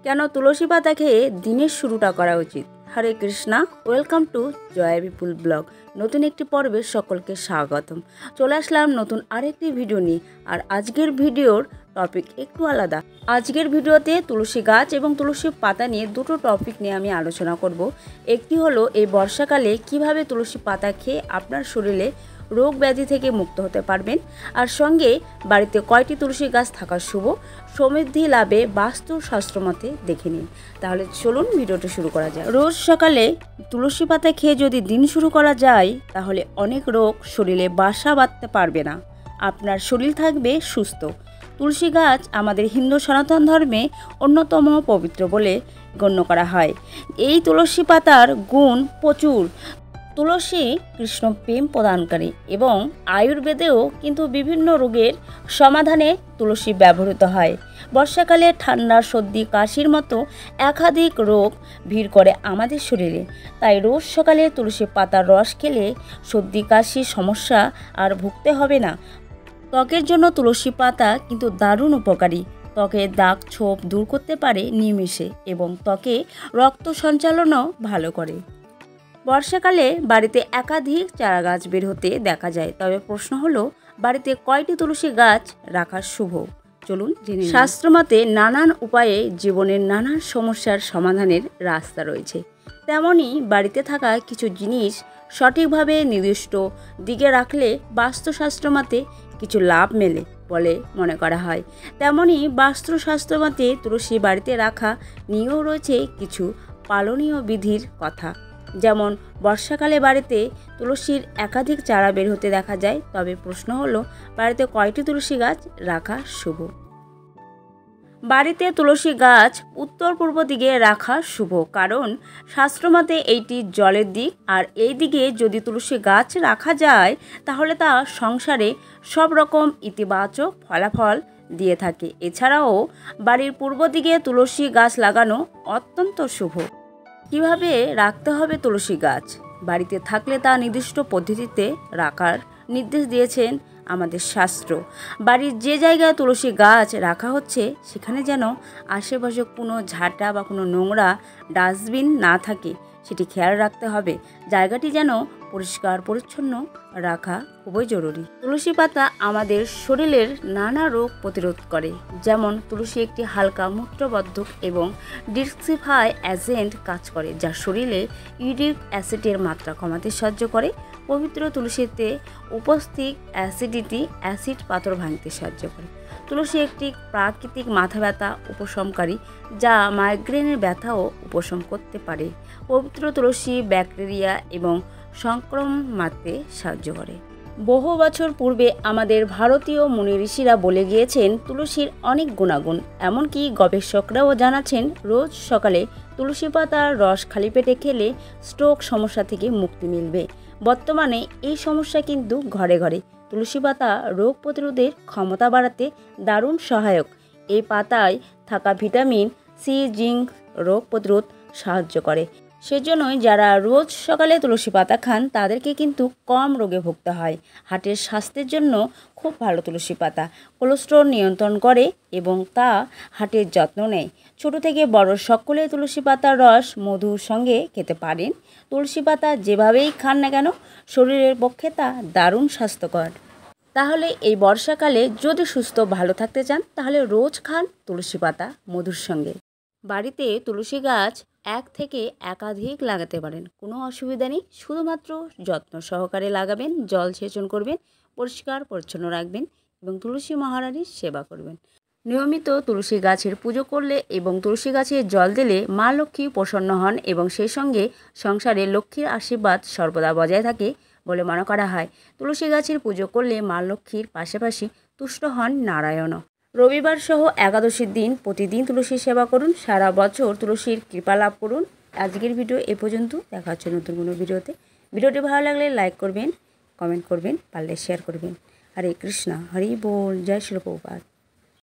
কেন তুলসী পাতা খেয়ে দিনের শুরুটা করা উচিত। Hare Krishna, welcome to Joy Bipul blog. নতুন একটি পর্বে সকলকে স্বাগতম। চলে আসলাম নতুন আরেকটি ভিডিও নিয়ে। আর আজকের ভিডিওর টপিক একটু আলাদা। আজকের ভিডিওতে তুলসী গাছ এবং তুলসী পাতা নিয়ে দুটো টপিক নিয়ে আমি আলোচনা করব। একটি হলো এই বর্ষাকালে কিভাবে তুলসী পাতা খেয়ে আপনার শরীরে রোগ ব্যাধি থেকে মুক্ত হতে পারবেন, আর সঙ্গে বাড়িতে কয়টি তুলসী গাছ থাকা শুভ, সমৃদ্ধি লাভে বাস্তু শাস্ত্রমতে দেখে নিন। তাহলে চলুন ভিডিওটা শুরু করা যায়। রোজ সকালে তুলসী পাতা খেয়ে যদি দিন শুরু করা যায় তাহলে অনেক রোগ শরীরে বাসা বাঁধতে পারবে না, আপনার শরীর থাকবে সুস্থ। তুলসী গাছ আমাদের হিন্দু সনাতন ধর্মে অন্যতম পবিত্র বলে গণ্য করা হয়। এই তুলসী পাতার গুণ প্রচুর। তুলসী কৃষ্ণ প্রেম প্রদানকারী এবং আয়ুর্বেদেও কিন্তু বিভিন্ন রোগের সমাধানে তুলসী ব্যবহৃত হয়। বর্ষাকালে ঠান্ডা, সর্দি, কাশির মতো একাধিক রোগ ভিড় করে আমাদের শরীরে। তাই রোজ সকালে তুলসী পাতার রস খেলে সর্দি কাশির সমস্যা আর ভুগতে হবে না। ত্বকের জন্য তুলসী পাতা কিন্তু দারুণ উপকারী। ত্বকের দাগ ছোপ দূর করতে পারে নিমেষে এবং ত্বকে রক্ত সঞ্চালনও ভালো করে। বর্ষাকালে বাড়িতে একাধিক চারা গাছ বের হতে দেখা যায়, তবে প্রশ্ন হলো বাড়িতে কয়টি তুলসী গাছ রাখা শুভ। চলুন জেনে নিই। শাস্ত্রমতে নানান উপায়ে জীবনের নানান সমস্যার সমাধানের রাস্তা রয়েছে। তেমনই বাড়িতে থাকা কিছু জিনিস সঠিকভাবে নির্দিষ্ট দিকে রাখলে বাস্তুশাস্ত্রমতে কিছু লাভ মেলে বলে মনে করা হয়। তেমনই বাস্তুশাস্ত্রমতে তুলসী বাড়িতে রাখা নিয়েও রয়েছে কিছু পালনীয় বিধির কথা। যেমন বর্ষাকালে বাড়িতে তুলসীর একাধিক চারা বের হতে দেখা যায়, তবে প্রশ্ন হলো বাড়িতে কয়টি তুলসী গাছ রাখা শুভ। বাড়িতে তুলসী গাছ উত্তর পূর্ব দিকে রাখা শুভ, কারণ শাস্ত্রমতে এইটি জলের দিক, আর এই দিকে যদি তুলসী গাছ রাখা যায় তাহলে তা সংসারে সব রকম ইতিবাচক ফলাফল দিয়ে থাকে। এছাড়াও বাড়ির পূর্ব দিকে তুলসী গাছ লাগানো অত্যন্ত শুভ। কিভাবে রাখতে হবে তুলসী গাছ? বাড়িতে থাকলে তা নির্দিষ্ট পদ্ধতিতে রাখার নির্দেশ দিয়েছেন আমাদের শাস্ত্র। বাড়ির যে জায়গায় তুলসী গাছ রাখা হচ্ছে সেখানে যেন আশেপাশে কোনো ঝাঁটা বা কোনো নোংরা ডাস্টবিন না থাকে, সেটি খেয়াল রাখতে হবে। জায়গাটি যেন পরিষ্কার পরিচ্ছন্ন রাখা খুবই জরুরি। তুলসী পাতা আমাদের শরীরের নানা রোগ প্রতিরোধ করে। যেমন তুলসী একটি হালকা মূত্রবর্ধক এবং ডিটক্সিফাই এজেন্ট কাজ করে, যা শরীরে ইউরিক অ্যাসিডের মাত্রা কমাতে সাহায্য করে। পবিত্র তুলসীতে উপস্থিত অ্যাসিড পাথর ভাঙতে সাহায্য করে। তুলসী একটি প্রাকৃতিক মাথা ব্যথা উপশমকারী, যা মাইগ্রেনের ব্যথাও উপশম করতে পারে। পবিত্র তুলসী ব্যাকটেরিয়া এবং সংক্রমণ মারতে সাহায্য করে। বহু বছর পূর্বে আমাদের ভারতীয় মুনি ঋষিরা বলে গিয়েছেন তুলসীর অনেক গুণাগুণ। এমনকি গবেষকরাও জানাচ্ছেন রোজ সকালে তুলসী পাতার রস খালি পেটে খেলে স্ট্রোক সমস্যা থেকে মুক্তি মিলবে। বর্তমানে এই সমস্যা কিন্তু ঘরে ঘরে। তুলসী পাতা রোগ প্রতিরোধের ক্ষমতা বাড়াতে দারুণ সহায়ক। এই পাতায় থাকা ভিটামিন সি, জিঙ্ক রোগ প্রতিরোধ সাহায্য করে। সেজন্যই যারা রোজ সকালে তুলসী পাতা খান তাদেরকে কিন্তু কম রোগে ভুগতে হয়। হার্টের স্বাস্থ্যের জন্য খুব ভালো তুলসী পাতা। কোলেস্টেরল নিয়ন্ত্রণ করে এবং তা হার্টের যত্ন নেয়। ছোট থেকে বড় সকলে তুলসী পাতার রস মধুর সঙ্গে খেতে পারেন। তুলসী পাতা যেভাবেই খান না কেন শরীরের পক্ষে তা দারুণ স্বাস্থ্যকর। তাহলে এই বর্ষাকালে যদি সুস্থ ভালো থাকতে চান তাহলে রোজ খান তুলসী পাতা মধুর সঙ্গে। বাড়িতে তুলসী গাছ এক থেকে একাধিক লাগাতে পারেন, কোনো অসুবিধা নেই। শুধুমাত্র যত্ন সহকারে লাগাবেন, জল সেচন করবেন, পরিষ্কার পরিচ্ছন্ন রাখবেন এবং তুলসী মহারানীর সেবা করবেন। নিয়মিত তুলসী গাছের পুজো করলে এবং তুলসী গাছে জল দিলে মা লক্ষ্মী প্রসন্ন হন এবং সেই সঙ্গে সংসারে লক্ষ্মীর আশীর্বাদ সর্বদা বজায় থাকে বলে মনে করা হয়। তুলসী গাছের পুজো করলে মা লক্ষ্মীর পাশাপাশি তুষ্ট হন নারায়ণও। রবিবার সহ একাদশীর দিন প্রতিদিন তুলসীর সেবা করুন, সারা বছর তুলসীর কৃপা লাভ করুন। আজকের ভিডিও এ পর্যন্ত, দেখা হচ্ছে নতুন কোনো ভিডিওতে। ভিডিওটি ভালো লাগলে লাইক করবেন, কমেন্ট করবেন, পারলে শেয়ার করবেন। হরে কৃষ্ণা, হরি বল, জয় শ্রী প্রভুপাদ।